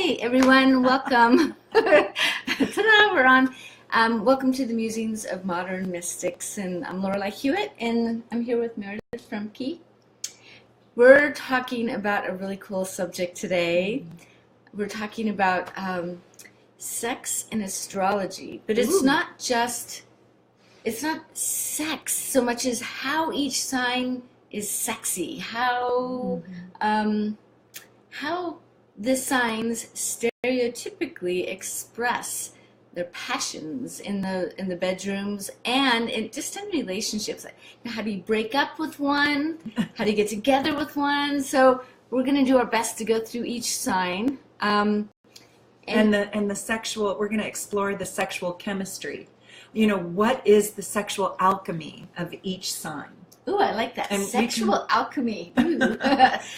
Hi, everyone. Welcome. Ta-da, we're on. Welcome to the Musings of Modern Mystics. And I'm Lorelei Hewitt, and I'm here with Meredith from Key. We're talking about a really cool subject today. We're talking about sex and astrology. But it's not just, it's not sex so much as how each sign is sexy. How the signs stereotypically express their passions in the bedrooms and just in relationships. Like, how do you break up with one? How do you get together with one? So we're going to do our best to go through each sign. And the sexual, we're going to explore the sexual chemistry. You know, what is the sexual alchemy of each sign? Ooh, I like that. And sexual alchemy.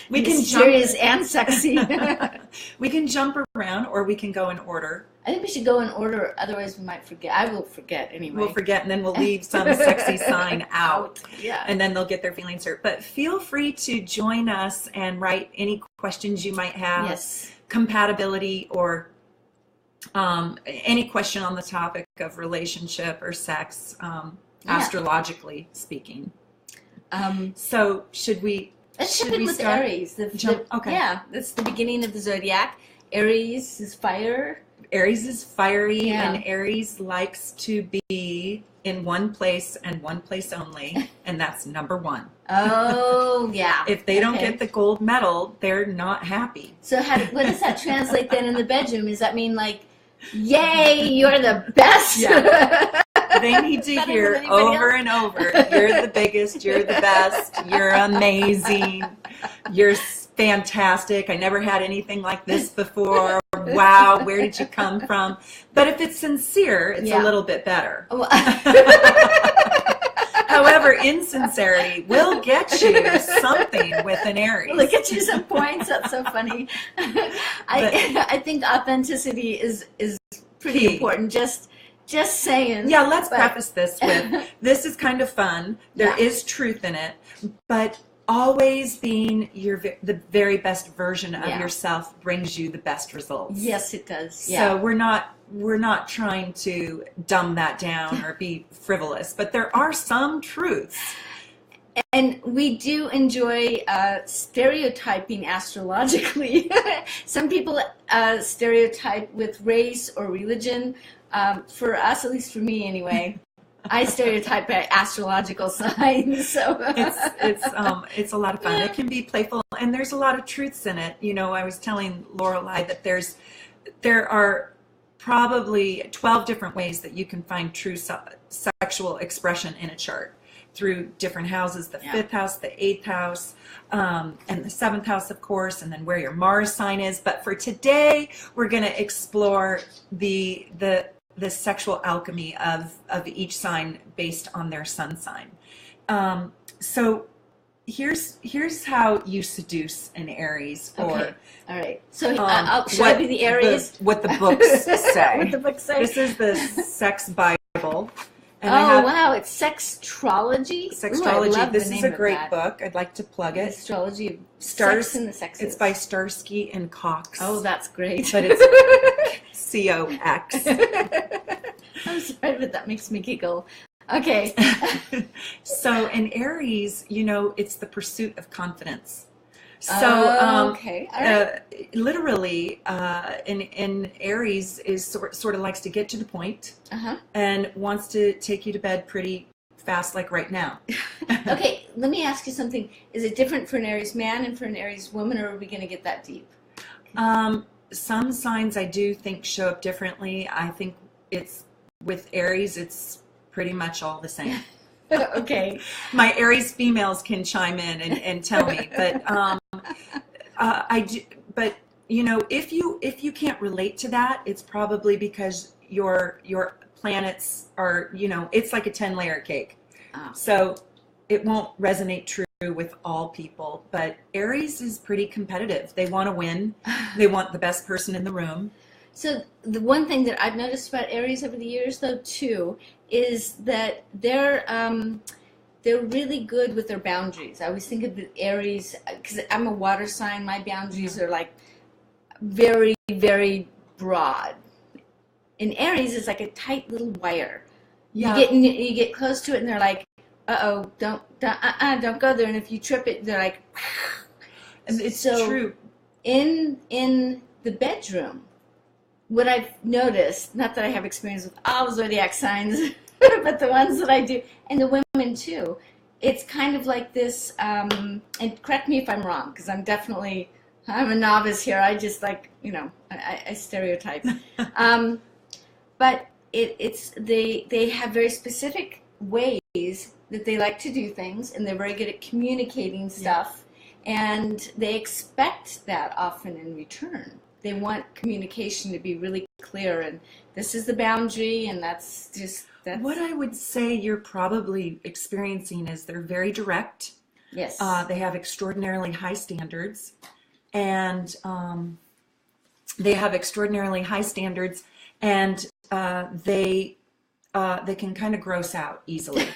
We can mysterious and sexy. We can jump around, or we can go in order. I think we should go in order, otherwise we might forget. I will forget anyway. We'll forget, and then we'll leave some sexy sign out. Yeah. And then they'll get their feelings hurt. But feel free to join us and write any questions you might have. Yes. Compatibility or any question on the topic of relationship or sex, astrologically speaking. So should we? Let's jump in with start? Aries. Okay. Yeah, that's the beginning of the zodiac. Aries is fire. Aries is fiery, and Aries likes to be in one place and one place only, and that's number one. Oh, yeah. If they don't get the gold medal, they're not happy. So what does that translate then in the bedroom? Does that mean like, yay, you're the best? Yeah. They need to hear over and over, you're the biggest, you're the best, you're amazing, you're fantastic, I never had anything like this before, wow, where did you come from? But if it's sincere, it's a little bit better. However, insincerity will get you something with an Aries. Will it get you some points? That's so funny. I think authenticity is pretty important. Just saying. Yeah, let's preface this with, this is kind of fun. There is truth in it, but always being the very best version of yourself brings you the best results. Yes, it does. Yeah. So we're not trying to dumb that down or be frivolous, but there are some truths. And we do enjoy stereotyping astrologically. Some people stereotype with race or religion. For us, at least for me anyway, I stereotype by astrological signs. So it's a lot of fun. It can be playful, and there's a lot of truths in it. You know, I was telling Lorelei that there are probably 12 different ways that you can find true sexual expression in a chart through different houses, the 5th house, the 8th house, and the 7th house, of course, and then where your Mars sign is. But for today, we're going to explore the sexual alchemy of each sign based on their sun sign. So here's how you seduce an Aries. Okay. All right. So should I be the Aries? What the books say. What the books say. This is the Sex Bible. And wow, it's Sextrology? Sextrology. This is a great book. I'd like to plug it. Astrology of Stars, Sex and the Sexes. It's by Starsky and Cox. Oh, that's great. But it's COX. I'm sorry, but that makes me giggle. Okay. So in Aries, you know, it's the pursuit of confidence. So okay. All right. Literally, in Aries is sort of likes to get to the point and wants to take you to bed pretty fast, like right now. Okay, let me ask you something. Is it different for an Aries man and for an Aries woman, or are we going to get that deep? Some signs I do think show up differently. I think it's with Aries, it's pretty much all the same. Okay. My Aries females can chime in and tell me, but but you know, if you can't relate to that, it's probably because your planets are, you know, it's like a 10-layer cake. So it won't resonate true with all people, but Aries is pretty competitive. They want to win. They want the best person in the room. So the one thing that I've noticed about Aries over the years, though, too, is that they're really good with their boundaries. I always think of the Aries, because I'm a water sign, my boundaries are like very, very broad. In Aries, it's like a tight little wire. Yeah. You get close to it, and they're like, "Uh-oh, don't go there." And if you trip it, they're like, and it's so true. In the bedroom, what I've noticed, not that I have experience with all zodiac signs, but the ones that I do, and the women too, it's kind of like this, and correct me if I'm wrong, because I'm a novice here. I just like, I stereotype. But they have very specific ways that they like to do things, and they're very good at communicating stuff, and they expect that often in return. They want communication to be really clear, and this is the boundary, and that's what I would say you're probably experiencing is they're very direct. Yes. They have extraordinarily high standards, and they can kind of gross out easily.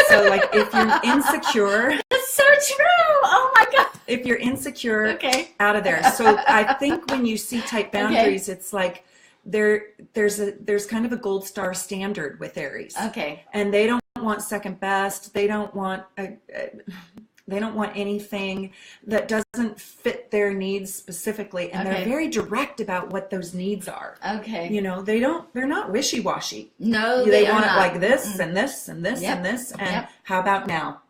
So like if you're insecure, that's so true. Oh my God. If you're insecure, okay, out of there. So I think when you see tight boundaries, it's like there's kind of a gold star standard with Aries. Okay. And they don't want second best. They don't want anything that doesn't fit their needs specifically, and they're very direct about what those needs are. Okay. They're not wishy-washy. No, they are want not. It like this and this and this and this, and how about now?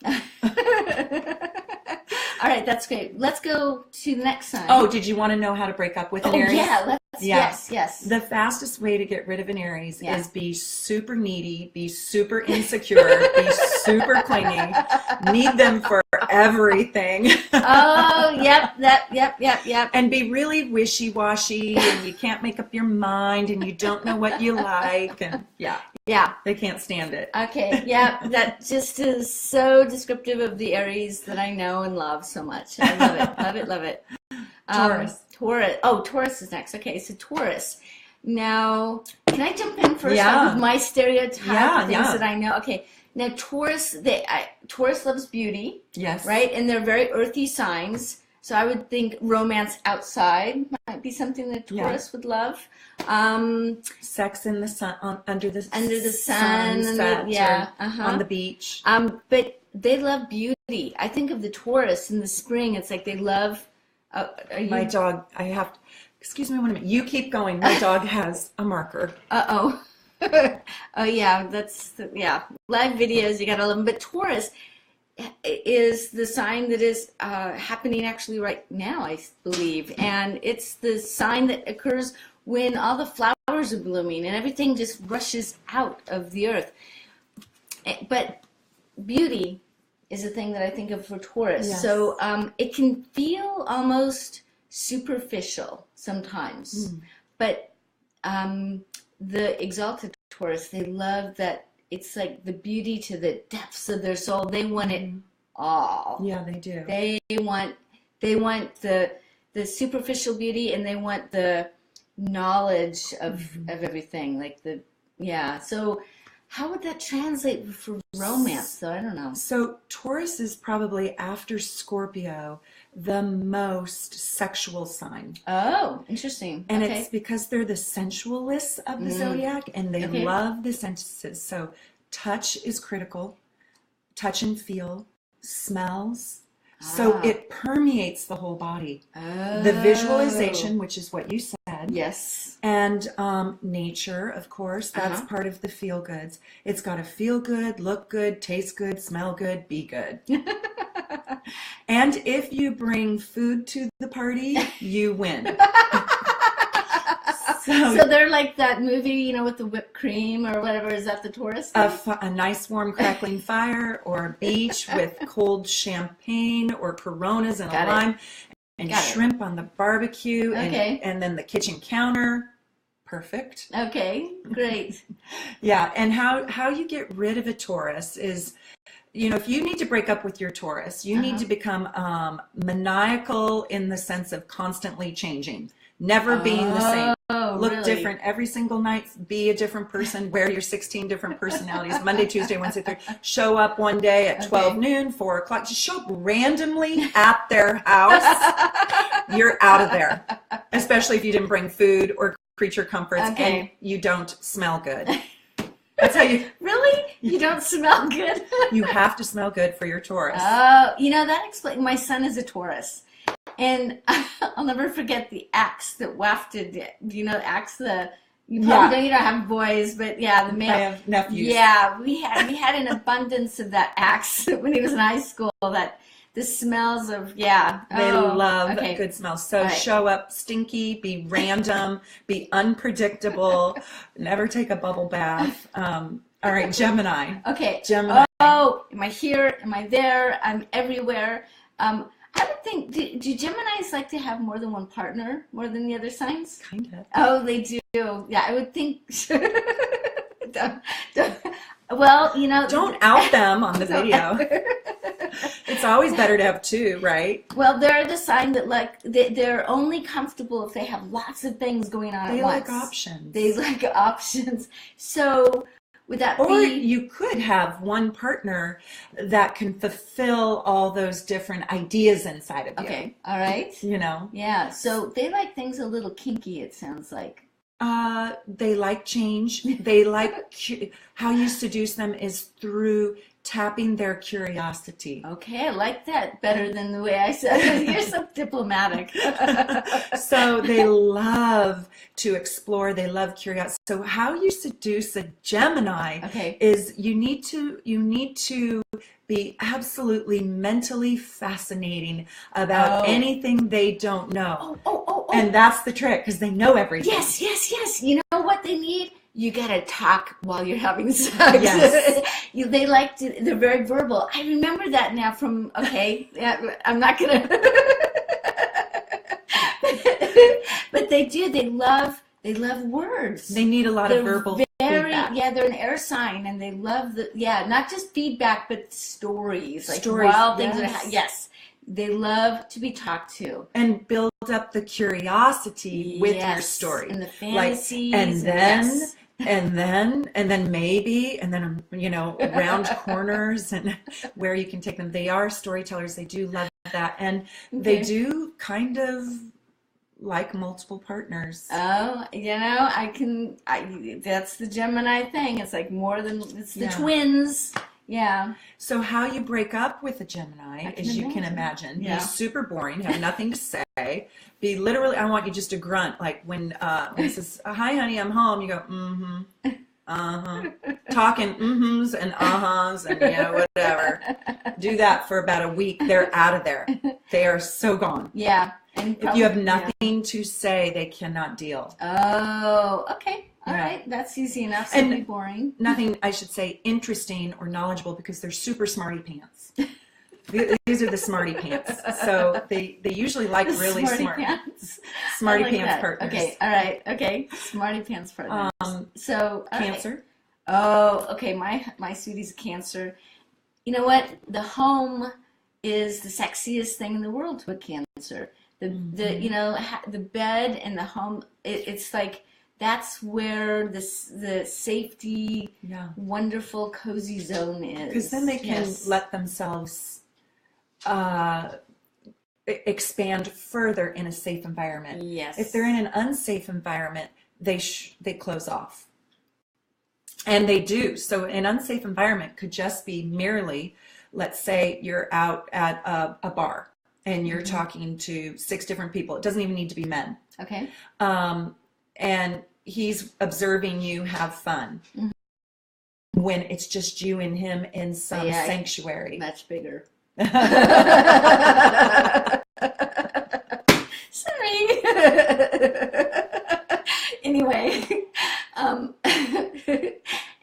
All right, that's great. Let's go to the next sign. Oh, did you want to know how to break up with an Aries? Yeah, yes. The fastest way to get rid of an Aries is be super needy, be super insecure, be super clingy, need them for everything. Oh, yep. And be really wishy-washy, and you can't make up your mind, and you don't know what you like, and they can't stand it. Okay, yeah, that just is so descriptive of the Aries that I know and love so much. I love it. Taurus. Taurus is next. Okay, so Taurus. Now, can I jump in first with my stereotype things that I know? Okay, now Taurus loves beauty. Yes. Right, and they're very earthy signs. So I would think romance outside might be something that Taurus would love. Sex in the sun, under the sun, on the beach. But they love beauty. I think of the Taurus in the spring. It's like they love. My dog. Excuse me 1 minute. You keep going. My dog has a marker. Oh yeah, live videos. You gotta love them. But Taurus is the sign that is happening actually right now, I believe, and it's the sign that occurs when all the flowers are blooming and everything just rushes out of the earth. But beauty is a thing that I think of for Taurus. Yes. So it can feel almost superficial sometimes, but the exalted Taurus, they love that. It's like the beauty to the depths of their soul. They want it all. Yeah, they do. They want the superficial beauty, and they want the knowledge of everything. So how would that translate for romance, though? I don't know. So Taurus is probably, after Scorpio, the most sexual sign. Oh, interesting. And it's because they're the sensualists of the zodiac, and they love the senses. So touch is critical. Touch and feel, smells. So it permeates the whole body. The visualization, which is what you said. Yes. And nature, of course, that's part of the feel goods. It's got to feel good, look good, taste good, smell good, be good. And if you bring food to the party, you win. So they're like that movie, with the whipped cream or whatever. Is that the Taurus thing? A nice warm crackling fire, or a beach with cold champagne or Coronas and a lime, and shrimp on the barbecue, and then the kitchen counter. Perfect. Okay, great. And how you get rid of a Taurus is, if you need to break up with your Taurus, you need to become maniacal in the sense of constantly changing. Never being the same. Look really? different every single night. Be a different person. Wear your 16 different personalities. Monday, Tuesday, Wednesday, Thursday. Show up one day at 12 noon, 4 o'clock. Just show up randomly at their house. You're out of there. Especially if you didn't bring food or creature comforts and you don't smell good. That's how you... Really? You don't smell good? You have to smell good for your Taurus. Oh, that explains. My son is a Taurus. And I'll never forget the axe that wafted. Do you know the axe? You probably don't have boys, but the male. I have nephews. Yeah, we had an abundance of that axe when he was in high school. That the smells of they love good smells. So show up stinky, be random, be unpredictable, never take a bubble bath. All right, Gemini. Okay, Gemini. Oh, am I here? Am I there? I'm everywhere. I would think, do Geminis like to have more than one partner, more than the other signs? Kind of. Oh, they do. Yeah, I would think. Well, Don't out them on the video. It's always better to have two, right? Well, they're the sign that they're only comfortable if they have lots of things going on at once. They like options. They like options. So would that or you could have one partner that can fulfill all those different ideas inside of you. Okay, all right. Yeah, so they like things a little kinky, it sounds like. They like change. They like how you seduce them is through tapping their curiosity. Okay, I like that better than the way I said it. You're so diplomatic. So they love to explore. They love curiosity. So how you seduce a Gemini is you need to be absolutely mentally fascinating about anything they don't know. And that's the trick, because they know everything. Yes. You know what they need? You gotta talk while you're having sex. Yes. They like to, they're very verbal. I remember that now from, I'm not gonna, but they do, they love words. They need a lot of verbal feedback. Yeah, they're an air sign, and they love not just feedback, but stories. Like stories, wild things that they love to be talked to. And build up the curiosity with your story. And the fantasies. And then maybe, round corners and where you can take them. They are storytellers. They do love that. And they do kind of like multiple partners. Oh, that's the Gemini thing. It's like more than, it's the twins. Yeah. So how you break up with a Gemini, as you can imagine, be super boring, have nothing to say, be literally, I want you just to grunt, like when he says, hi honey, I'm home, you go, talking mm-hms and uh-hs and whatever. Do that for about a week, they're out of there. They are so gone. Yeah. And if you have nothing to say, they cannot deal. Oh, okay. All right, that's easy enough. So and boring. Nothing, I should say, interesting or knowledgeable, because they're super smarty pants. These are the smarty pants. So they usually like really smart. Smarty pants partners. Okay, all right. Okay, smarty pants partners. So Cancer. Oh, okay. My sweetie's a Cancer. You know what? The home is the sexiest thing in the world to a Cancer. The bed and the home. It's like. That's where the safety, wonderful, cozy zone is. Because then they can let themselves expand further in a safe environment. Yes. If they're in an unsafe environment, they close off. And they do. So an unsafe environment could just be merely, let's say you're out at a bar and you're talking to 6 different people. It doesn't even need to be men. Okay. And he's observing you have fun when it's just you and him in some sanctuary. Much bigger. Sorry. Anyway,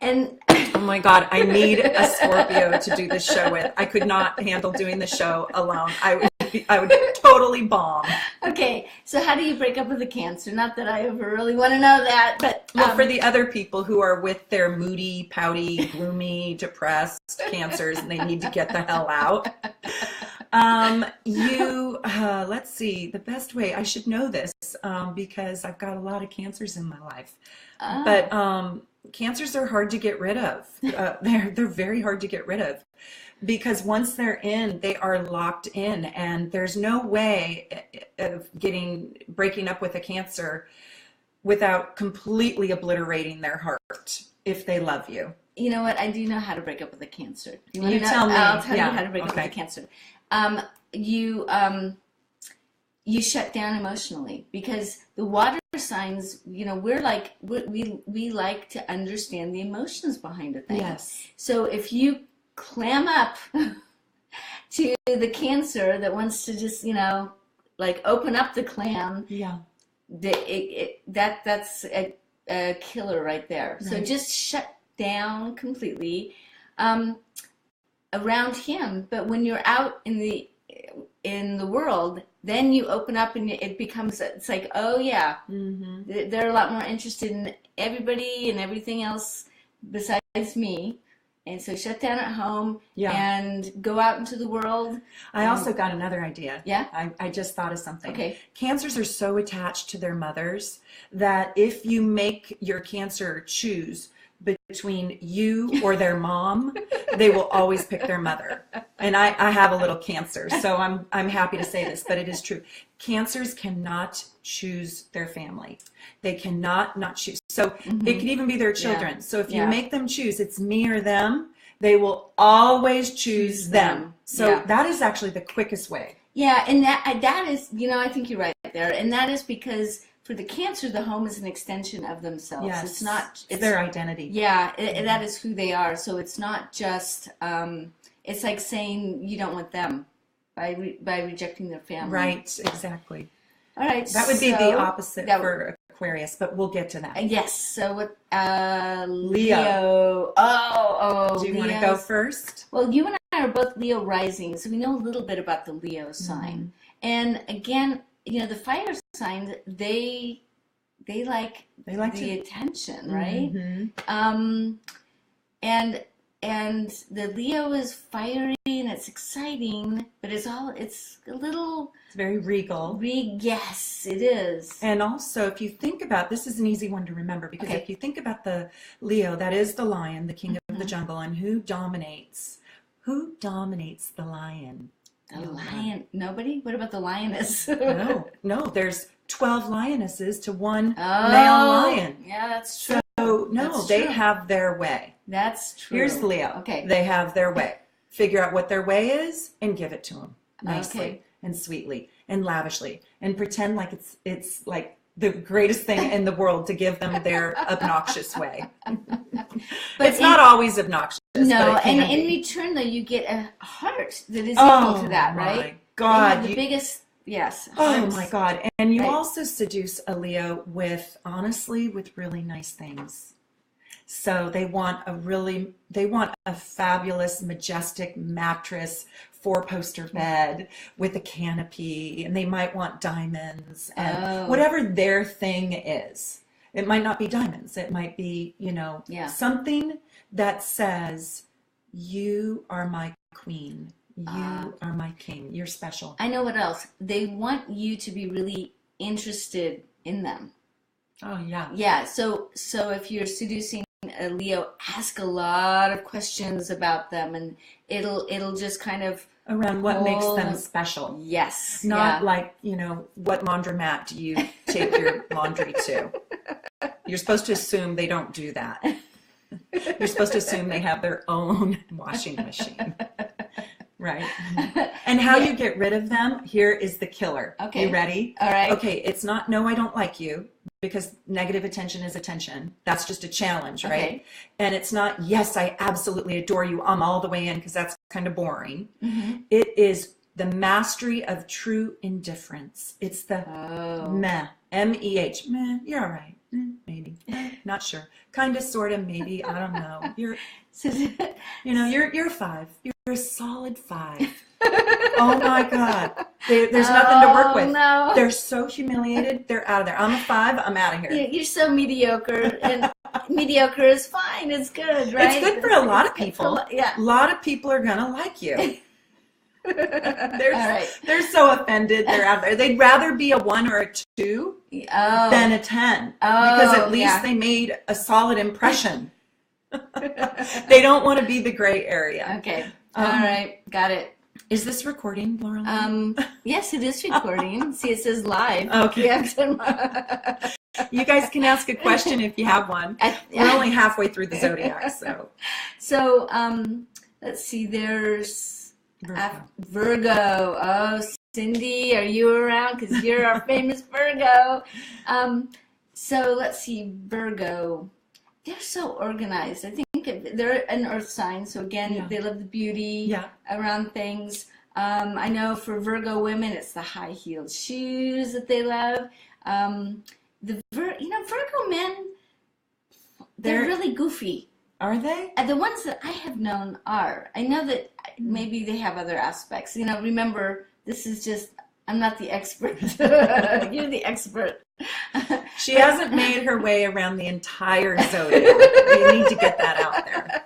and oh my God, I need a Scorpio to do this show with. I could not handle doing the show alone. I would totally bomb. Okay, so how do you break up with a Cancer? Not that I ever really want to know that, but for the other people who are with their moody, pouty, gloomy, depressed Cancers, and they need to get the hell out. Let's see, the best way, I should know this, because I've got a lot of cancers in my life. But cancers are hard to get rid of. They're very hard to get rid of, because once they're in, they are locked in, and there's no way of breaking up with a Cancer without completely obliterating their heart if they love you. You know what? I do know how to break up with a Cancer. You tell me. I'll tell you how to break up with a Cancer. You shut down emotionally, because the water signs, we like to understand the emotions behind a thing. Yes. So if you clam up to the Cancer that wants to just, open up the clam, yeah, that's a killer right there. Right. So just shut down completely around him. But when you're out in the world, then you open up, and it's like, oh yeah, they're a lot more interested in everybody and everything else besides me. And so shut down at home and go out into the world. I also got another idea. Yeah? I just thought of something. Okay. Cancers are so attached to their mothers that if you make your Cancer choose between you or their mom, they will always pick their mother. And I have a little Cancer, so I'm happy to say this, but it is true. Cancers cannot choose their family. They cannot not choose. So it could even be their children. Yeah. So if you make them choose, it's me or them, they will always choose them. So that is actually the quickest way. Yeah, and that is, I think you're right there. And that is because for the Cancer, the home is an extension of themselves. Yes. It's their identity. Yeah, that is who they are. So it's not just, it's like saying you don't want them by rejecting their family. Right, exactly. All right. That would be the opposite for Aquarius, but we'll get to that. Yes. So what? Leo. Oh. Do you want to go first? Well, you and I are both Leo rising, so we know a little bit about the Leo sign. And again, the fire signs, they like the attention, right? And the Leo is fiery and it's exciting, but it's a little... It's very regal. Yes, it is. And also, if you think about, this is an easy one to remember, because if you think about the Leo, that is the lion, the king of the jungle, and who dominates the lion? The lion? Nobody? What about the lioness? No, there's 12 lionesses to one male lion. Yeah, that's true. So, no, they have their way. That's true. Here's Leo. Okay. They have their way. Figure out what their way is and give it to them nicely and sweetly and lavishly, and pretend like it's like the greatest thing in the world to give them their obnoxious way. But it's not always obnoxious. No, and in return, though, you get a heart that is equal to that, right? Oh, my God. The biggest, yes. Oh, my God. And you also seduce a Leo with really nice things. So they want a fabulous, majestic mattress, 4-poster bed with a canopy, and they might want diamonds and whatever their thing is. It might not be diamonds. It might be, something that says, you are my queen. You are my king. You're special. I know what else. They want you to be really interested in them. Oh, yeah. Yeah. So if you're seducing a Leo, ask a lot of questions about them, and it'll just kind of around what makes them special. Yes. Not like, what laundromat do you take your laundry to? You're supposed to assume they don't do that. You're supposed to assume they have their own washing machine. Right. And how you get rid of them, here is the killer. Okay. You ready? All right. Okay, it's not, no, I don't like you, because negative attention is attention. That's just a challenge, right? Okay. And it's not, yes, I absolutely adore you, I'm all the way in, because that's kind of boring. Mm-hmm. It is the mastery of true indifference. It's the meh, M-E-H, meh, you're all right. Maybe, not sure. Kind of, sort of, maybe, I don't know. You're a 5. You're a solid 5. Oh my God. There's nothing to work with. No. They're so humiliated. They're out of there. I'm a 5. I'm out of here. You're so mediocre, and mediocre is fine. It's good, right? It's good for a lot of people. Yeah. A lot of people are going to like you. They're, All right. they're so offended. They're out there. They'd rather be a 1 or a 2 than a 10 because at least they made a solid impression. They don't want to be the gray area. Okay. All right. Got it. Is this recording, Laura? Yes, it is recording. See, it says live. Okay. You guys can ask a question if you have one. We're only halfway through the zodiac, so. So, let's see. There's Virgo. Oh, Cindy, are you around? Because you're our famous Virgo. So let's see, Virgo. They're so organized. I think they're an earth sign. So again, they love the beauty around things. I know for Virgo women, it's the high-heeled shoes that they love. Virgo men, they're really goofy. Are they? The ones that I have known are. I know that maybe they have other aspects. Remember, this is just, I'm not the expert. You're the expert. She hasn't made her way around the entire zodiac. You need to get that out there.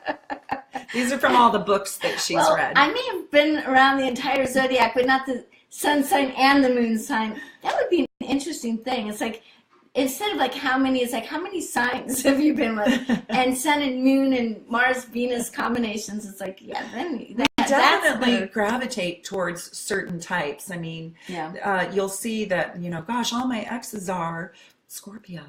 These are from all the books that she's read. I may have been around the entire zodiac, but not the sun sign and the moon sign. That would be an interesting thing. It's like, instead of like how many, it's like how many signs have you been with? And sun and moon and Mars Venus combinations. It's like, then definitely gravitate towards certain types. I mean, you'll see that, gosh, all my exes are Scorpio.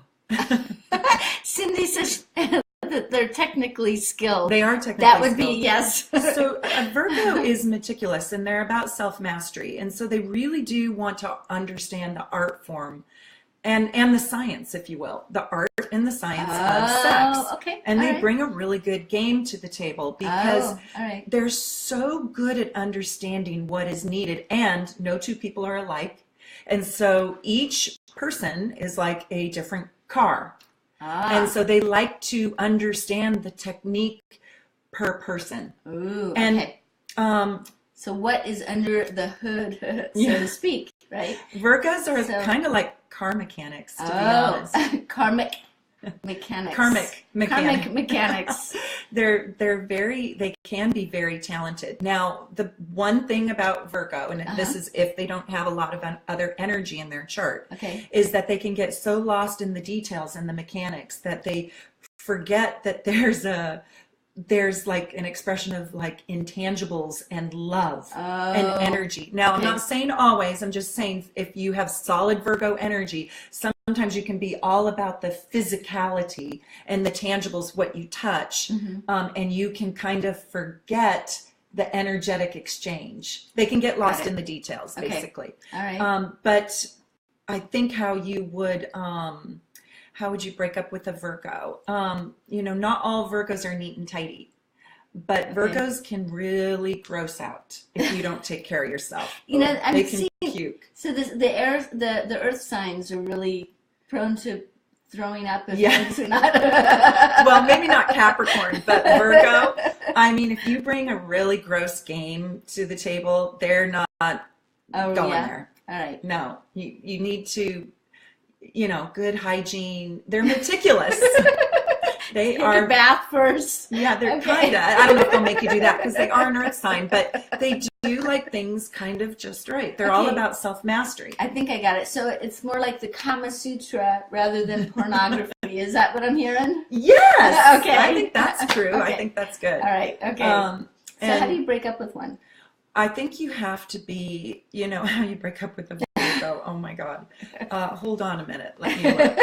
Cindy says that they're technically skilled. They are technically skilled. That would skilled. be, yes. So Virgo is meticulous, and they're about self-mastery. And so they really do want to understand the art form and the science, if you will, the art and the science of sex. Okay. And they bring a really good game to the table because they're so good at understanding what is needed, and no two people are alike. And so each person is like a different car. And so they like to understand the technique per person. Ooh, and so what is under the hood, so to speak, right? Virgos are kind of like car mechanics, to be honest. Karmic mechanics. Karmic mechanics. They can be very talented. Now, the one thing about Virgo, and this is if they don't have a lot of other energy in their chart, is that they can get so lost in the details and the mechanics that they forget that there's like an expression of like intangibles and love and energy. Now, I'm not saying always, I'm just saying if you have solid Virgo energy, sometimes you can be all about the physicality and the tangibles, what you touch, and you can kind of forget the energetic exchange. They can get lost in the details, basically. All right. But I think how would you break up with a Virgo? Not all Virgos are neat and tidy, but Virgos can really gross out if you don't take care of yourself. They can puke. So the earth signs are really prone to throwing up if things are not. Well, maybe not Capricorn, but Virgo. I mean, if you bring a really gross game to the table, they're not going there. All right. No, you need to. Good hygiene. They're meticulous. They are. Your bath first. Yeah, they're kind of. I don't know if they'll make you do that because they are an earth sign, but they do like things kind of just right. They're all about self-mastery. I think I got it. So it's more like the Kama Sutra rather than pornography. Is that what I'm hearing? Yes. Okay. I think that's true. I think that's good. All right. Okay. So how do you break up with one? I think you have to be, how you break up with a Virgo. Oh my God. Hold on a minute. Let me look.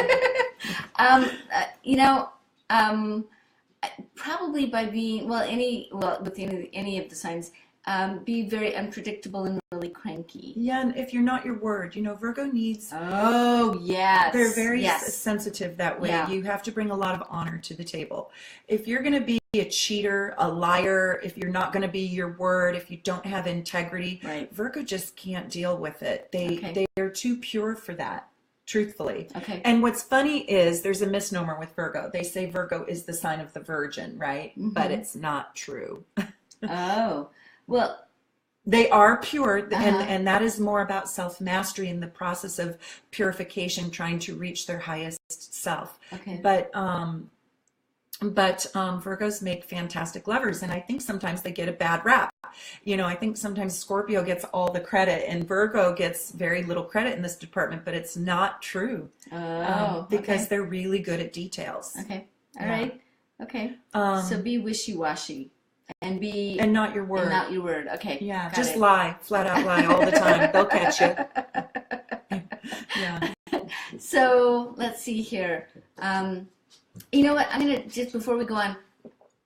Probably by being, with any of the signs, be very unpredictable and really cranky. Yeah, and if you're not your word, Virgo needs. Oh, yes. They're very sensitive that way. Yeah. You have to bring a lot of honor to the table. If you're going to be a cheater, a liar, if you're not going to be your word, if you don't have integrity, Virgo just can't deal with it. They're too pure for that. Truthfully. Okay. And what's funny is there's a misnomer with Virgo. They say Virgo is the sign of the Virgin, right? Mm-hmm. But it's not true. Oh, well, they are pure, and that is more about self-mastery in the process of purification, trying to reach their highest self. Okay. But But Virgos make fantastic lovers, and I think sometimes they get a bad rap. I think sometimes Scorpio gets all the credit, and Virgo gets very little credit in this department, but it's not true. Because they're really good at details. Okay. All right. Okay. So be wishy-washy and not your word. And not your word. Okay. Yeah. Just lie, flat out lie all the time. They'll catch you. Yeah. So let's see here. You know what? I'm gonna just before we go on.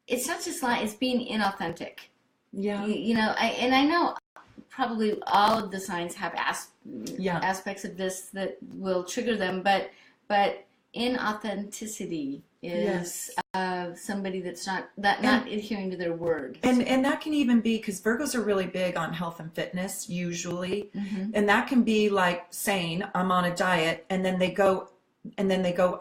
It's not just lying; it's being inauthentic. Yeah. I know probably all of the signs have aspects of this that will trigger them, but inauthenticity is somebody that's not adhering to their word. And that can even be because Virgos are really big on health and fitness usually, and that can be like saying I'm on a diet, and then they go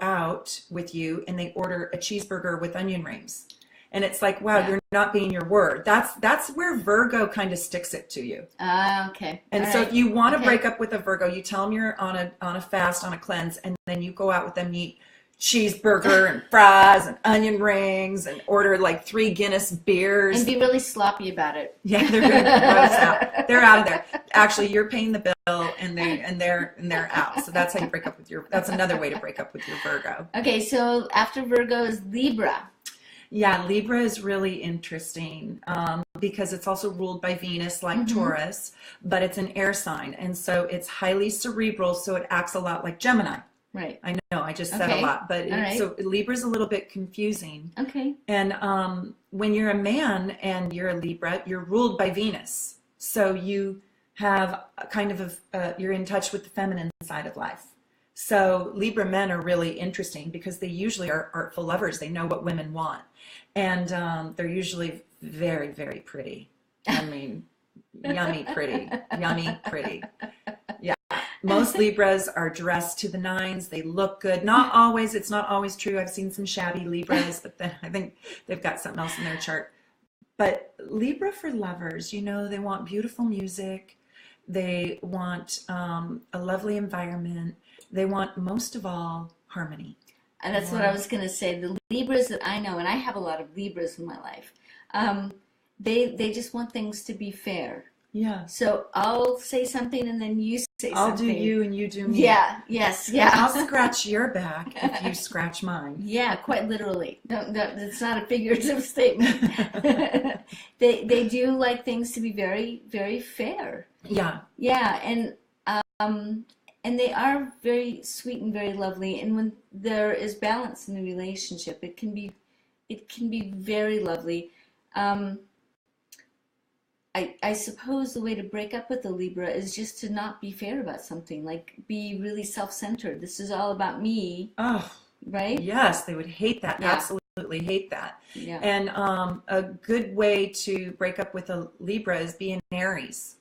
out with you and they order a cheeseburger with onion rings. And it's like, wow, you're not being your word. That's where Virgo kind of sticks it to you. Okay. And so if you want to break up with a Virgo, you tell them you're on a fast, on a cleanse, and then you go out with them and eat cheeseburger and fries and onion rings and order like 3 Guinness beers. And be really sloppy about it. Yeah, they're going to gross out. They're out of there. Actually, you're paying the bill and they're out. So that's how you break up with that's another way to break up with your Virgo. Okay, so after Virgo is Libra. Yeah, Libra is really interesting because it's also ruled by Venus like Taurus, but it's an air sign. And so it's highly cerebral, so it acts a lot like Gemini. Right. I know, I just said a lot, but so Libra's a little bit confusing. Okay. And when you're a man and you're a Libra, you're ruled by Venus. So you have a kind of you're in touch with the feminine side of life. So Libra men are really interesting because they usually are artful lovers. They know what women want. And they're usually very, very pretty. I mean, yummy pretty. Yummy pretty. Yeah. Most Libras are dressed to the nines. They look good. Not always. It's not always true. I've seen some shabby Libras, but then I think they've got something else in their chart. But Libra for lovers, they want beautiful music. They want a lovely environment. They want, most of all, harmony. And that's what I was going to say. The Libras that I know, and I have a lot of Libras in my life, they just want things to be fair. Yeah. So I'll say something and then you say something. I'll do you and you do me. Yeah, yes, yeah. I'll scratch your back if you scratch mine. Yeah, quite literally. No, it's not a figurative statement. They do like things to be very, very fair. Yeah. Yeah, and they are very sweet and very lovely. And when there is balance in the relationship, it can be very lovely. I suppose the way to break up with the Libra is just to not be fair about something, like be really self-centered. This is all about me. Oh, right? Yes, they would hate that. Yeah. Absolutely hate that. Yeah. And a good way to break up with a Libra is be an Aries.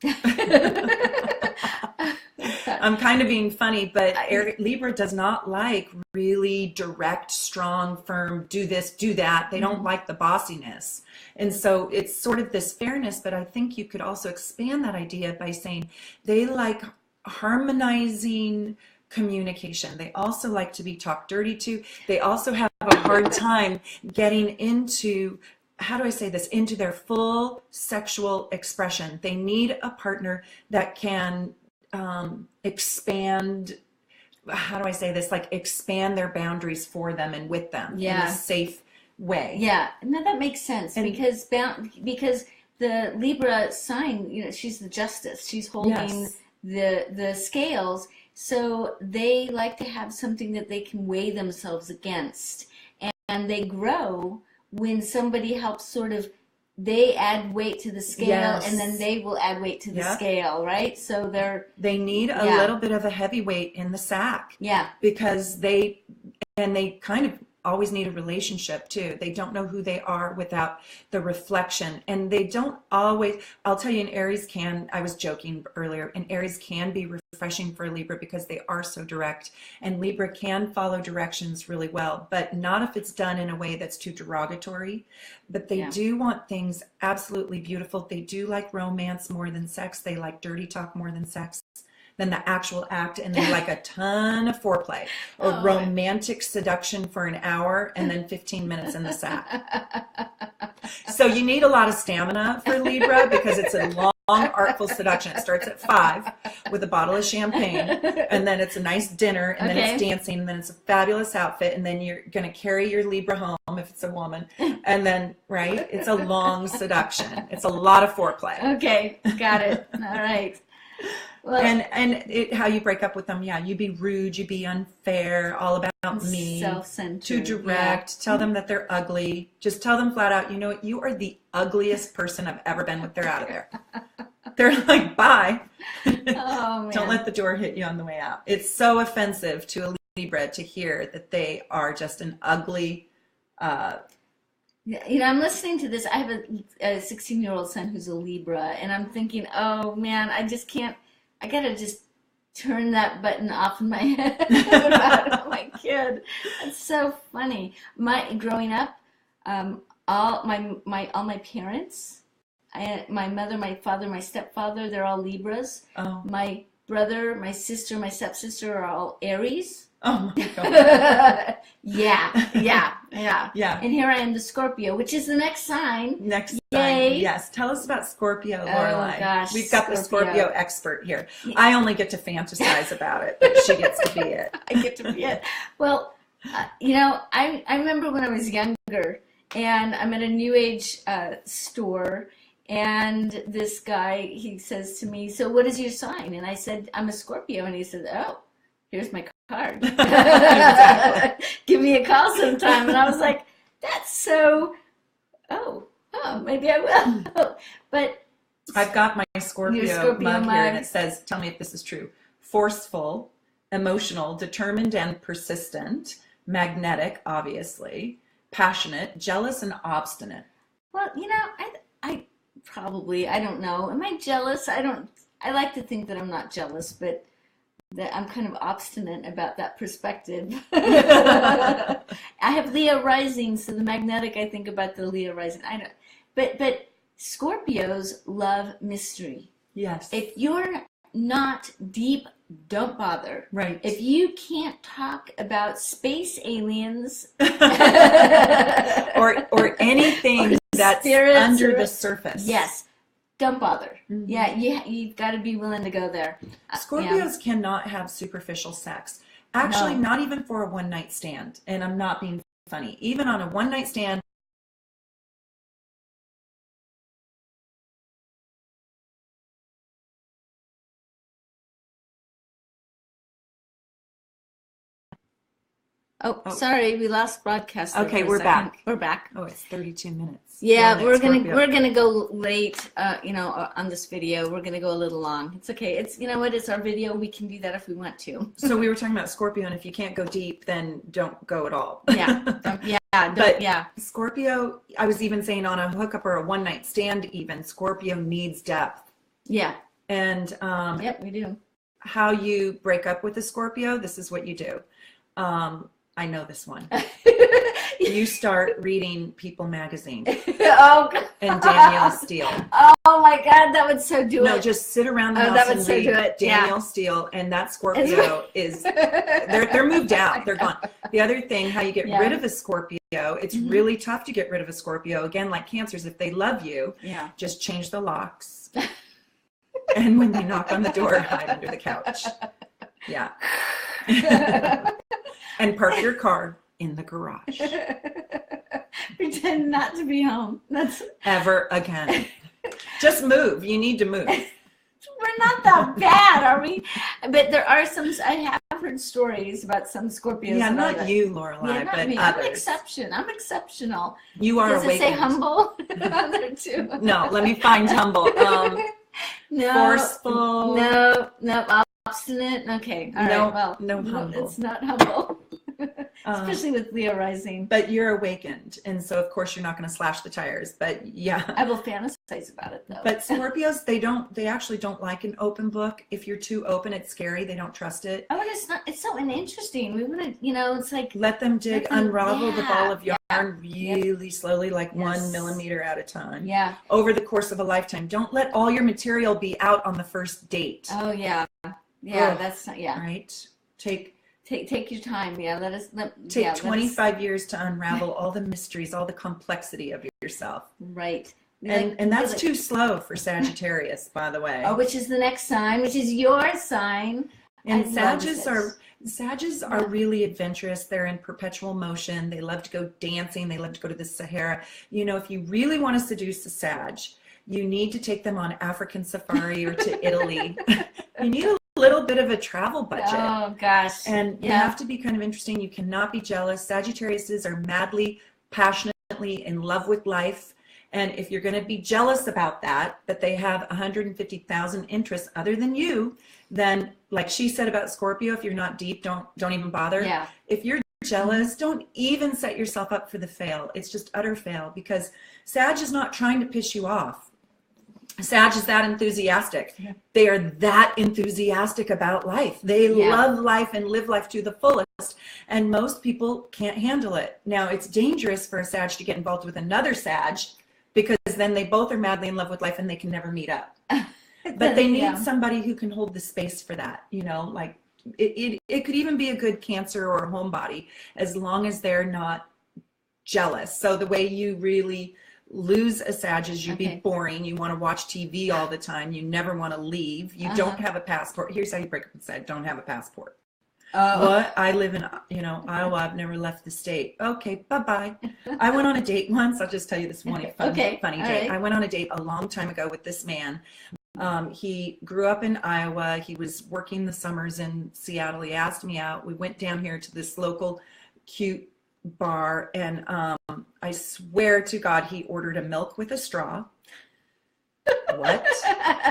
I'm kind of being funny, but Libra does not like really direct, strong, firm, do this, do that. They don't like the bossiness. And so it's sort of this fairness, but I think you could also expand that idea by saying they like harmonizing communication. They also like to be talked dirty to. They also have a hard time getting into, how do I say this, into their full sexual expression. They need a partner that can expand, how do I say this, like expand their boundaries for them and with them in a safe way. Yeah, no, that makes sense, because the Libra sign, she's the justice. She's holding the scales, so they like to have something that they can weigh themselves against, and they grow when somebody helps sort of, they add weight to the scale, and then they will add weight to the scale, right? So they need a little bit of a heavyweight in the sack. Yeah. Because they kind of always need a relationship too. They don't know who they are without the reflection. And they don't always, I'll tell you, an Aries I was joking earlier, an Aries can be refreshing for a Libra because they are so direct. And Libra can follow directions really well, but not if it's done in a way that's too derogatory. But they do want things absolutely beautiful. They do like romance more than sex. They like dirty talk more than sex. then the actual act, and then like a ton of foreplay or romantic seduction for an hour, and then 15 minutes in the sack. So you need a lot of stamina for Libra because it's a long, artful seduction. It starts at 5 with a bottle of champagne, and then it's a nice dinner, and then it's dancing, and then it's a fabulous outfit, and then you're going to carry your Libra home if it's a woman, and then, right, it's a long seduction. It's a lot of foreplay. Okay, got it. All right. Well, how you break up with them, you be rude, you be unfair, all about me, self-centered, too direct, tell them that they're ugly, just tell them flat out, you know what, you are the ugliest person I've ever been with, they're out of there. They're like, bye. Oh, man. Don't let the door hit you on the way out. It's so offensive to a Libra to hear that they are just an ugly you know, I'm listening to this. I have a 16-year-old son who's a Libra, and I'm thinking, oh man, I just can't. I gotta just turn that button off in my head about my kid. It's so funny. Growing up, all my parents, my mother, my father, my stepfather, they're all Libras. Oh. My brother, my sister, my stepsister are all Aries. Oh my God. Yeah. Yeah. And here I am, the Scorpio, which is the next sign. Next Yay. sign. Yes. Tell us about Scorpio, Lorelai. Oh gosh. We've got the Scorpio Scorpio expert here. I only get to fantasize about it, but she gets to be it. I get to be it. Well, you know, I remember when I was younger, and I'm at a New Age store, and this guy, he says to me, so what is your sign? And I said, I'm a Scorpio. And he said, oh, here's my card. Give me a call sometime. And I was like, that's so, oh, maybe I will. But I've got my Scorpio mug here, and it says, tell me if this is true. Forceful, emotional, determined and persistent, magnetic, obviously, passionate, jealous, and obstinate. Well, you know, I probably, I don't know. Am I jealous? I like to think that I'm not jealous, but that I'm kind of obstinate about that perspective. I have Leo rising, so the magnetic, I think about the Leo rising. I don't, but Scorpios love mystery. Yes. If you're not deep, don't bother. Right. If you can't talk about space aliens or anything that's under the surface. Yes. Don't bother. Mm-hmm. Yeah, you've got to be willing to go there. Scorpios cannot have superficial sex. Actually, not even for a one-night stand. And I'm not being funny. Even on a one-night stand, Oh, sorry, we lost broadcast. Okay, we're back. We're back. Oh, it's 32 minutes. Yeah, we're gonna go late. On this video, we're gonna go a little long. It's okay. It's, you know what? It's our video. We can do that if we want to. So we were talking about Scorpio, and if you can't go deep, then don't go at all. Yeah. Scorpio, I was even saying on a hookup or a one night stand, even Scorpio needs depth. Yeah. And yep, we do. How you break up with a Scorpio? This is what you do. I know this one. You start reading People magazine. Oh, God. And Danielle Steele. Oh my God, that would so do it. No, just sit around the house and read Danielle Steele, and that Scorpio is they're moved out. They're gone. The other thing, how you get rid of a Scorpio, it's really tough to get rid of a Scorpio. Again, like Cancers, if they love you, just change the locks. And when they knock on the door, hide under the couch. Yeah. And park your car in the garage. Pretend not to be home. That's ever again. Just move. You need to move. We're not that bad, are we? But there are some. I have heard stories about some Scorpios. Yeah, not you, Lorelai, but me. others. I'm exceptional. You are awakened. Does it say humble? There too. No, let me find humble. No. Forceful. No. Obstinate. Okay. All right. Well, no humble. It's not humble. Especially with Leo rising. But you're awakened, and so of course you're not going to slash the tires. But yeah, I will fantasize about it though. But Scorpios, they actually don't like an open book. If you're too open, it's scary. They don't trust it. Oh, and it's not. It's so uninteresting. We want to, it's like let them unravel the ball of yarn really slowly, like 1 millimeter at a time. Yeah. Over the course of a lifetime. Don't let all your material be out on the first date. Oh yeah. Yeah, Ugh, that's not, yeah. right. Take your time. Yeah, take yeah, 25 years to unravel all the mysteries, all the complexity of yourself. right. And that's too slow for Sagittarius, by the way. Oh, which is the next sign, which is your sign. And Sages are really adventurous. They're in perpetual motion. They love to go dancing. They love to go to the Sahara. You know, if you really want to seduce a Sag, you need to take them on African safari or to Italy. You need a little bit of a travel budget. Oh, gosh. And you have to be kind of interesting. You cannot be jealous. Sagittariuses are madly, passionately in love with life. And if you're going to be jealous about that they have 150,000 interests other than you, then like she said about Scorpio, if you're not deep, don't even bother. Yeah. If you're jealous, don't even set yourself up for the fail. It's just utter fail, because Sag is not trying to piss you off. Sag is that enthusiastic. Yeah. They are that enthusiastic about life. They love life and live life to the fullest. And most people can't handle it. Now, it's dangerous for a Sag to get involved with another Sag, because then they both are madly in love with life and they can never meet up. But they need somebody who can hold the space for that. You know, like it could even be a good Cancer or a homebody, as long as they're not jealous. So the way you really lose a Sag is you be boring. You want to watch TV all the time. You never want to leave. You don't have a passport. Here's how you break up with Sag. Don't have a passport. What? I live in, Iowa. I've never left the state. Okay, bye-bye. I went on a date once. I'll just tell you this funny date. Right. I went on a date a long time ago with this man. He grew up in Iowa. He was working the summers in Seattle. He asked me out. We went down here to this local cute bar, and I swear to God, he ordered a milk with a straw. What?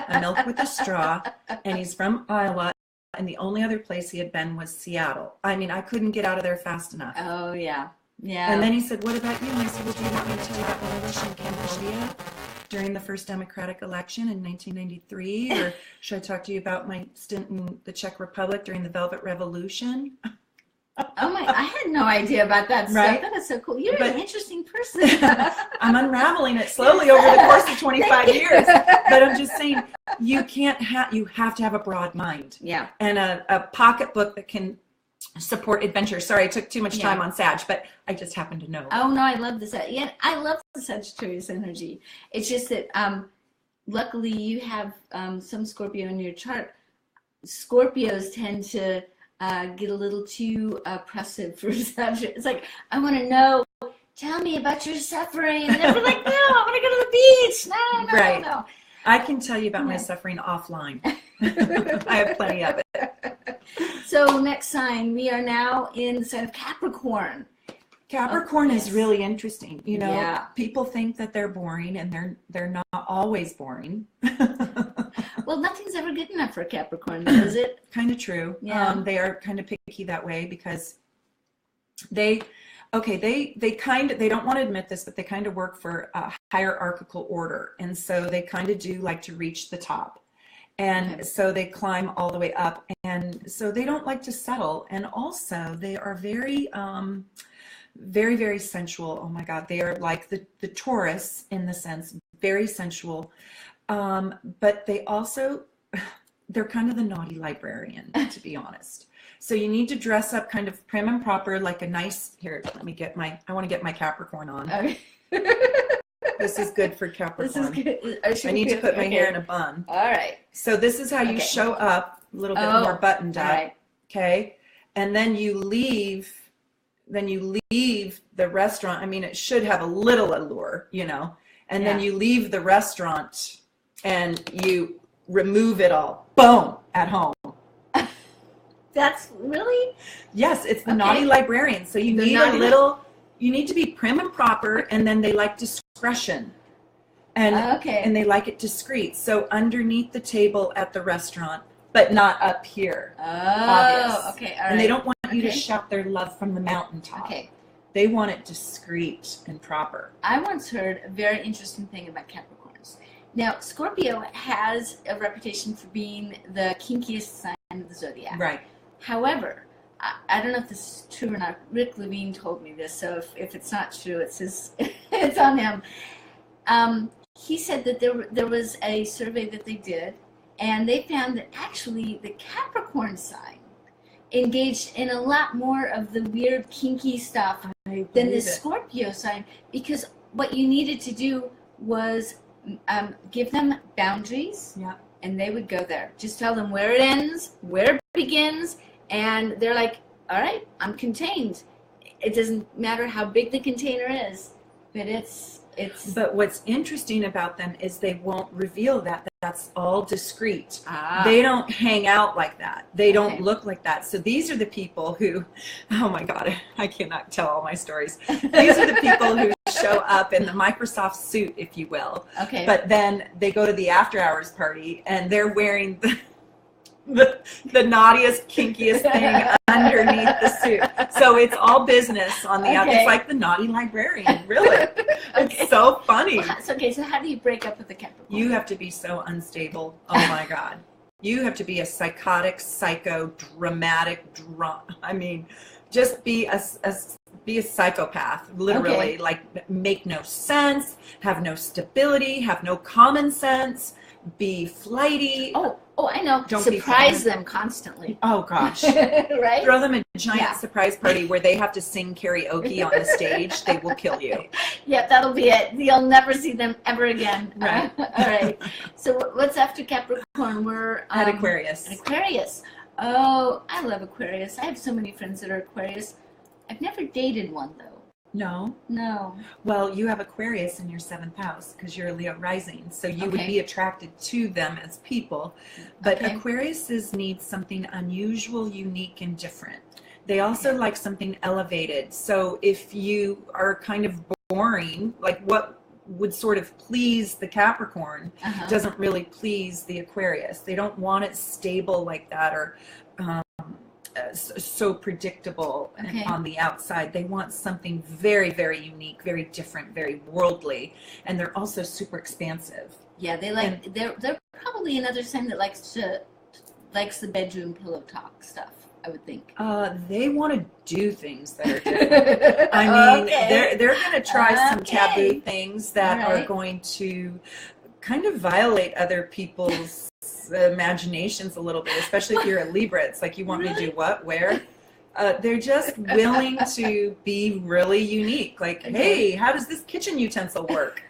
A milk with a straw. And he's from Iowa. And the only other place he had been was Seattle. I mean, I couldn't get out of there fast enough. Oh, yeah. Yeah. And then he said, what about you? And I said, well, do you want me to tell you about my wish in Cambodia during the first Democratic election in 1993? Or should I talk to you about my stint in the Czech Republic during the Velvet Revolution? Oh my, I had no idea about that stuff. Right? That is so cool. You're an interesting person. I'm unraveling it slowly over the course of 25 years. But I'm just saying, you have to have a broad mind. Yeah. And a pocketbook that can support adventure. Sorry, I took too much time on Sag, but I just happen to know. Oh no, I love this. Yeah, I love the Sagittarius energy. It's just that luckily you have some Scorpio in your chart. Scorpios tend to get a little too oppressive for Sagittarius. It's like, I want to know, tell me about your suffering. And they're like, no, I want to go to the beach. No. I can tell you about my suffering offline. I have plenty of it. So next sign, we are now in the sign of Capricorn. Capricorn is really interesting. You know, people think that they're boring, and they're not always boring. Well, nothing's ever good enough for a Capricorn, is it? Kind of true. Yeah. They are kind of picky that way, because they don't want to admit this, but they kind of work for a hierarchical order. And so they kind of do like to reach the top. And so they climb all the way up. And so they don't like to settle. And also they are very, very, very sensual. Oh my God. They are like the Taurus in the sense, very sensual. But they're kind of the naughty librarian, to be honest. So you need to dress up kind of prim and proper, like a nice, here, I want to get my Capricorn on. Okay. This is good for Capricorn. This is good. I need to put my hair in a bun. All right. So this is how you show up, a little bit more buttoned up. Right. Okay. And then you leave the restaurant. I mean, it should have a little allure, you know, and then you leave the restaurant and you remove it all. Boom, at home. That's really? Yes, it's the naughty librarian. So you need to be prim and proper, and then they like discretion. And they like it discreet. So underneath the table at the restaurant, but not up here. Oh, obvious. Okay, all right. And they don't want you to shout their love from the mountaintop. Okay. They want it discreet and proper. I once heard a very interesting thing about Capricorns. Now, Scorpio has a reputation for being the kinkiest sign of the zodiac. Right. However, I don't know if this is true or not. Rick Levine told me this, so if it's not true, it's on him. He said that there was a survey that they did, And they found that actually the Capricorn sign engaged in a lot more of the weird, kinky stuff than the Scorpio sign, because what you needed to do was give them boundaries, and they would go there. Just tell them where it ends, where it begins, and they're like, all right, I'm contained. It doesn't matter how big the container is, but it's. But what's interesting about them is they won't reveal that. That's all discreet. Ah. They don't hang out like that. They don't look like that. So these are the people who, oh my God, I cannot tell all my stories. These are the people who show up in the Microsoft suit, if you will. Okay. But then they go to the after hours party and they're wearing the naughtiest, kinkiest thing underneath the suit. So it's all business on the outside. It's like the naughty librarian, really. It's so funny. Well, okay, so how do you break up with the Capricorn? You have to be so unstable. Oh my God. You have to be a psychotic, psycho, dramatic, I mean, just be a psychopath, literally. Like, make no sense, have no stability, have no common sense, be flighty. Oh, I know. Don't surprise them constantly. Oh gosh. Right? Throw them a giant surprise party where they have to sing karaoke on the stage. They will kill you. Yeah, that'll be it. You'll never see them ever again. Right. All right. So what's after Capricorn? We're at Aquarius. At Aquarius. Oh, I love Aquarius. I have so many friends that are Aquarius. I've never dated one though. No. Well, you have Aquarius in your 7th house because you're a Leo rising, so you would be attracted to them as people. But Aquariuses need something unusual, unique, and different. They also like something elevated. So if you are kind of boring, like what would sort of please the Capricorn doesn't really please the Aquarius. They don't want it stable like that, or so predictable on the outside. They want something very, very unique, very different, very worldly, and they're also super expansive. Yeah, they like. They're probably another sign that likes the bedroom pillow talk stuff, I would think. They want to do things that are different. I mean, they're going to try some taboo things that are going to kind of violate other people's imaginations a little bit, especially if you're a Libra. It's like, you want me to do what, where? They're just willing to be really unique. Like, hey, how does this kitchen utensil work?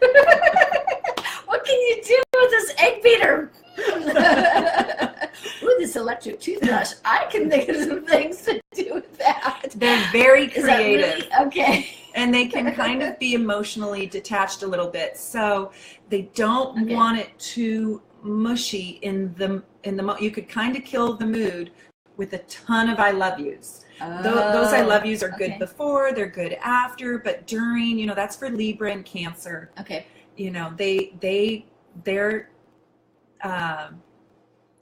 What can you do with this egg beater? Ooh, this electric toothbrush. I can think of some things to do with that. They're very creative. Really? And they can kind of be emotionally detached a little bit. So they don't want it too mushy in the you could kind of kill the mood with a ton of I love yous. Those I love yous are good before, they're good after, but during, that's for Libra and Cancer.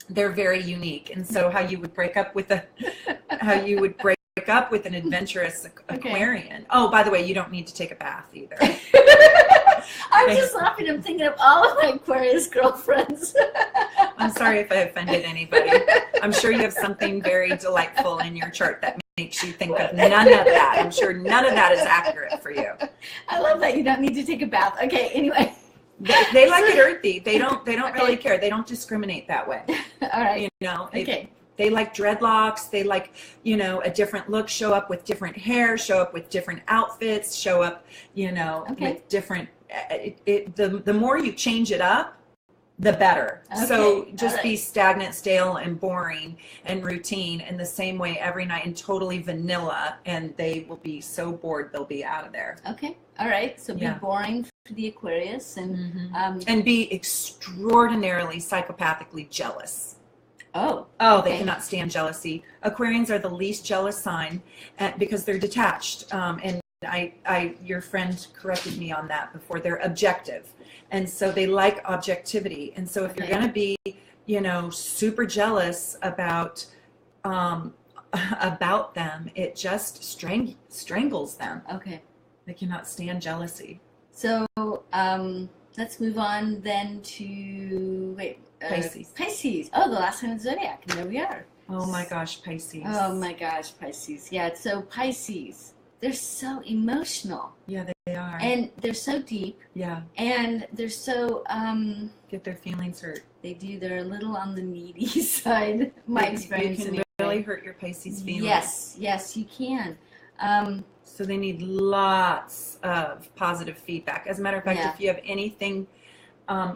They're very unique. And so how you would break up with an adventurous Aquarian. Oh, by the way, you don't need to take a bath either. I'm just laughing. I'm thinking of all of my Aquarius girlfriends. I'm sorry if I offended anybody. I'm sure you have something very delightful in your chart that makes you think of none of that. I'm sure none of that is accurate for you. I love that you don't need to take a bath. Okay, anyway. They like it earthy. They don't really care. They don't discriminate that way. All right. They like dreadlocks. They like, a different look, show up with different hair, show up with different outfits, show up, with different, the more you change it up, the better. So just be stagnant, stale, and boring and routine in the same way every night and totally vanilla, and they will be so bored they'll be out of there. Okay. All right. So be boring for the Aquarius and be extraordinarily psychopathically jealous. They cannot stand jealousy. Aquarians are the least jealous sign because they're detached. And your friend corrected me on that before. They're objective. And so they like objectivity. And so if you're going to be, super jealous about them, it just strangles them. Okay. They cannot stand jealousy. So let's move on then to, Pisces. Oh, the last sign of the zodiac. And there we are. Oh my gosh, Pisces. Oh my gosh, Pisces. Yeah, so Pisces. they're so emotional. Yeah, they are. And they're so deep. Yeah. And they're so get their feelings hurt. They do. They're a little on the needy side. My experience. You can really hurt your Pisces feelings. Yes, you can. So they need lots of positive feedback. As a matter of fact, if you have anything,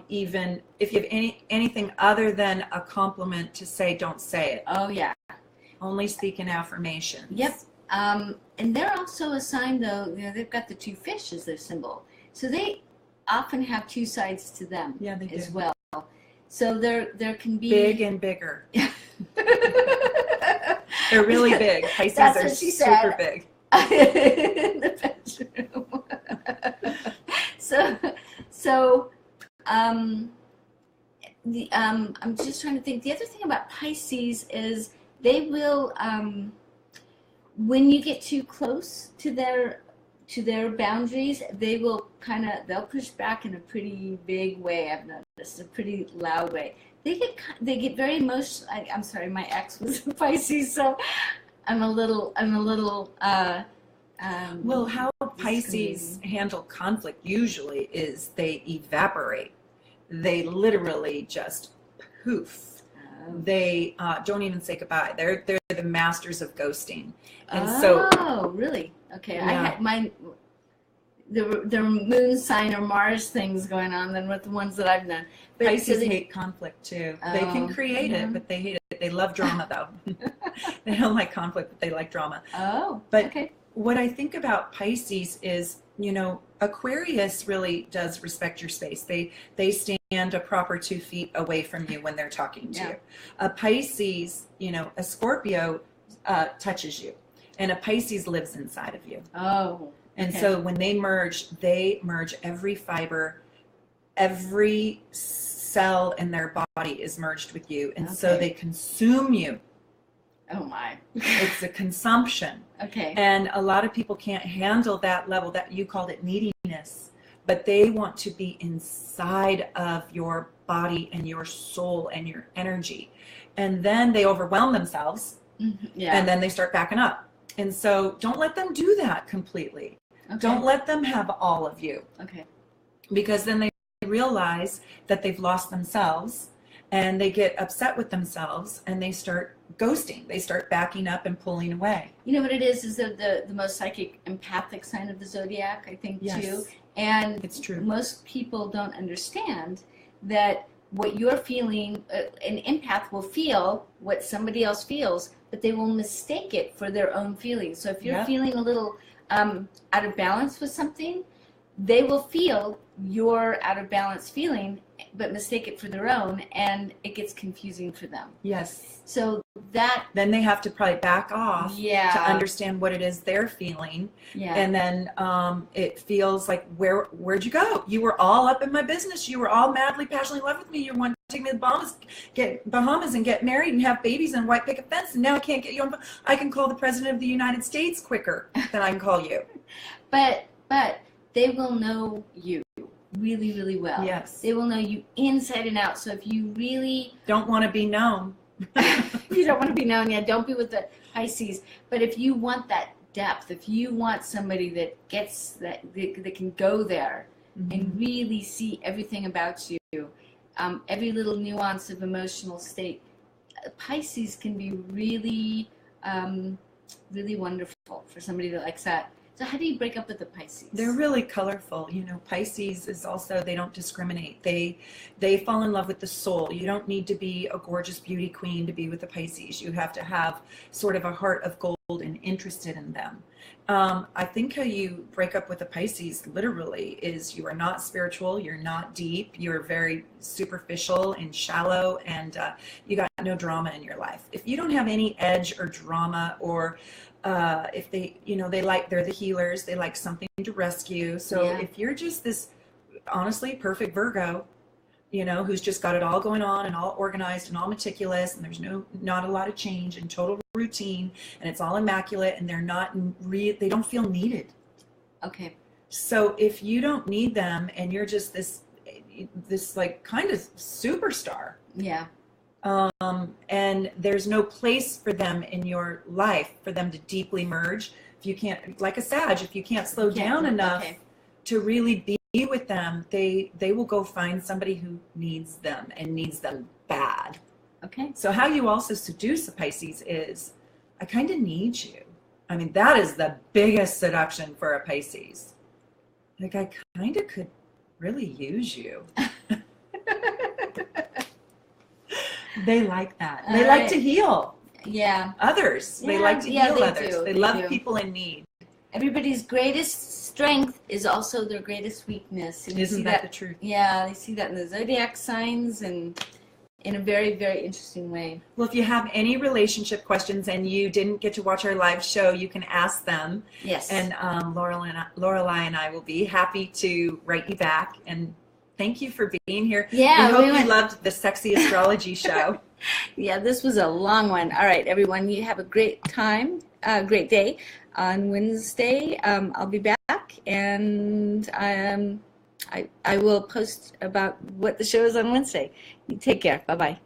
even if you have anything other than a compliment to say, don't say it. Oh yeah. Only speak in affirmations. Yep. And they're also a sign, though. They've got the two fish as their symbol, so they often have two sides to them. Yeah, they as do. well. So there can be big and bigger. They're really big. Pisces That's are what she super said. big. In the bedroom. I'm just trying to think. The other thing about Pisces is they will, when you get too close to their boundaries, they'll push back in a pretty big way. I've noticed, a pretty loud way. They get very emotional. I'm sorry, my ex was a Pisces, so I'm a little. Well, how Pisces handle conflict usually is they evaporate. They literally just poof. They don't even say goodbye. They're the masters of ghosting. And so really? Okay. Yeah. I had mine. There were moon sign or Mars things going on than with the ones that I've done. But Pisces hate conflict too. They can create it, but they hate it. They love drama though. They don't like conflict, but they like drama. Oh, but okay. What I think about Pisces is, Aquarius really does respect your space. They stand a proper 2 feet away from you when they're talking to you. A Pisces, a Scorpio touches you, and a Pisces lives inside of you. Oh. And so when they merge every fiber, every cell in their body is merged with you. And so they consume you. Oh my. It's a consumption. Okay. And a lot of people can't handle that level, that you called it neediness, but they want to be inside of your body and your soul and your energy. And then they overwhelm themselves. And then they start backing up. And so don't let them do that completely. Okay. Don't let them have all of you. Okay. Because then they realize that they've lost themselves, and they get upset with themselves, and they start ghosting. They start backing up and pulling away. You know what it is the most psychic empathic sign of the zodiac, I think, too. And it's true. Most people don't understand that what you're feeling, an empath will feel what somebody else feels, but they will mistake it for their own feelings. So if you're feeling a little out of balance with something, they will feel your out of balance feeling, but mistake it for their own, and it gets confusing for them. Yes. So then they have to probably back off to understand what it is they're feeling. Yeah. And then it feels like, where'd you go? You were all up in my business. You were all madly, passionately in love with me. You wanted to take me to the Bahamas and get married and have babies and white picket fence. And now I can't get you on. I can call the President of the United States quicker than I can call you. But they will know you really, really well. Yes. They will know you inside and out. So if you really don't want to be known, you don't want to be known yet, don't be with the Pisces. But if you want that depth, if you want somebody that gets that can go there and really see everything about you, every little nuance of emotional state, Pisces can be really, really wonderful for somebody that likes that. So how do you break up with the Pisces? They're really colorful. Pisces is also, they don't discriminate. They fall in love with the soul. You don't need to be a gorgeous beauty queen to be with the Pisces. You have to have sort of a heart of gold and interested in them. I think how you break up with the Pisces literally is you are not spiritual, you're not deep, you're very superficial and shallow, and you got no drama in your life. If you don't have any edge or drama, or if they're the healers, they like something to rescue. So if you're just this honestly perfect Virgo, who's just got it all going on and all organized and all meticulous, and there's not a lot of change and total routine, and it's all immaculate, and they don't feel needed. Okay. So if you don't need them and you're just this like kind of superstar. Yeah. And there's no place for them in your life for them to deeply merge. If you can't, like a Sag, if you can't slow down Can't- enough okay. to really be with them, they will go find somebody who needs them and needs them bad. Okay. So how you also seduce a Pisces is, I kind of need you. I mean, that is the biggest seduction for a Pisces. Like, I kind of could really use you. They like that. They All like right. to heal Yeah. others. They Yeah, like to yeah, heal they others. do. They They love do. people in need. Everybody's greatest strength is also their greatest weakness. And you Isn't see that the truth? Yeah, they see that in the zodiac signs and in a very, very interesting way. Well, if you have any relationship questions and you didn't get to watch our live show, you can ask them. Yes. And Lorelai and I will be happy to write you back. And thank you for being here. Yeah, we hope we you went- loved the Sexy Astrology show. Yeah, this was a long one. All right, everyone, you have a great time, great day. On Wednesday, I'll be back, and I will post about what the show is on Wednesday. You take care. Bye-bye.